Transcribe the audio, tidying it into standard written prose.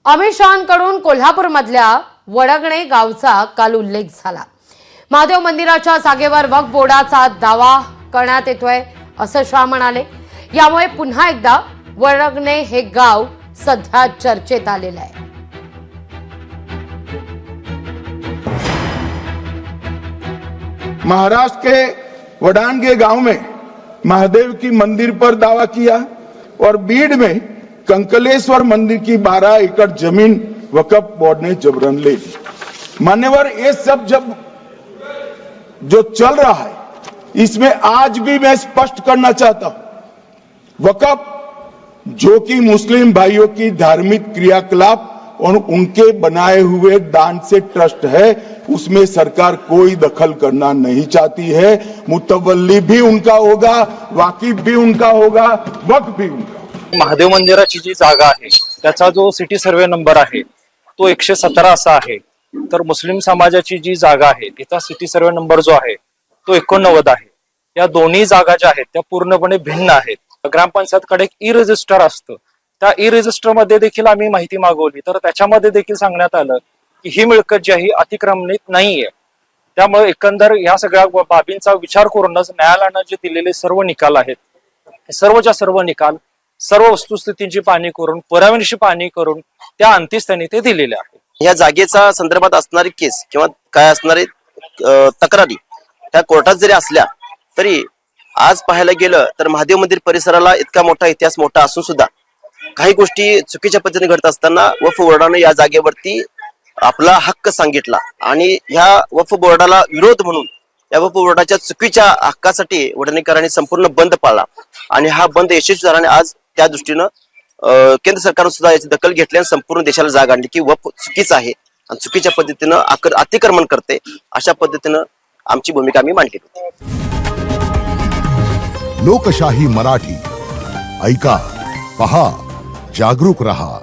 अमित शहांकडून कोल्हापूरमधल्या वडगणे गावचा काल उल्लेख झाला। महादेव मंदिराच्या जागेवर वक्फ बोर्डाचा दावा करण्यात येतोय असं शहा म्हणाले। यामुळे पुन्हा एकदा वडगणे हे गाव सध्या चर्चेत आलेलं आहे। महाराष्ट्र के वडानगे गांव में महादेव की मंदिर पर दावा किया और बीड में कंकलेश्वर मंदिर की 12 एकड़ जमीन वक्फ बोर्ड ने जबरन ले ली। मान्यवर, ये सब जब जो चल रहा है इसमें आज भी मैं स्पष्ट करना चाहता हूं, वक्फ जो कि मुस्लिम भाइयों की धार्मिक क्रियाकलाप और उनके बनाए हुए दान से ट्रस्ट है, उसमें सरकार कोई दखल करना नहीं चाहती है। मुतवल्ली भी उनका होगा, वाकिफ भी उनका होगा, वक्फ भी उनका। महादेव मंदिराची जी जागा आहे त्याचा जो सिटी सर्वे नंबर आहे तो 117 असा आहे। तर मुस्लिम समाजाची जी जागा आहे तिचा सिटी सर्वे नंबर जो आहे तो 89 आहे। या दोन्ही जागा ज्या आहेत त्या पूर्णपणे भिन्न आहेत। ग्रामपंचायतकडे एक ई रजिस्टर असतं, त्या ई रजिस्टर मध्ये देखील आम्ही माहिती मागवली तर त्याच्यामध्ये देखील सांगण्यात आलं की ही मिळकत जी आहे अतिक्रमणित नाहीये। त्यामुळे एकंदर या सगळ्या बाबींचा विचार करूनच न्यायालयानं जे दिलेले सर्व निकाल आहेत सर्वच्या सर्व निकाल सर्व वस्तुस्थितींची पाहणी करून पुराव्यांची पाहणी करून त्या अंतीस त्यांनी ते दिलेले आहे। या जागेचा संदर्भात असणारी केस किंवा काय असणारे तक्रारी त्या कोर्टात जरी असल्या तरी आज पाहायला गेलं तर महादेव मंदिर परिसराला इतका मोठा इतिहास मोठा असून सुद्धा काही गोष्टी चुकीच्या पद्धतीने घडत असताना वक्फ बोर्डाने या जागेवरती आपला हक्क सांगितला आणि ह्या वक्फ बोर्डाला विरोध म्हणून या वक्फ बोर्डाच्या चुकीच्या हक्कासाठी वडणेकरांनी संपूर्ण बंद पाळला आणि हा बंद यशस्वी झाल्याने आज त्या दृष्टीनं केंद्र सरकारने सुद्धा याची दखल घेतली आणि संपूर्ण देशाला जाग आणली की वक्फ चुकीचं आहे आणि चुकीच्या पद्धतीनं अतिक्रमण करते। अशा पद्धतीनं आमची भूमिका आम्ही मांडली होती। लोकशाही मराठी ऐका, पहा, जागरूक रहा।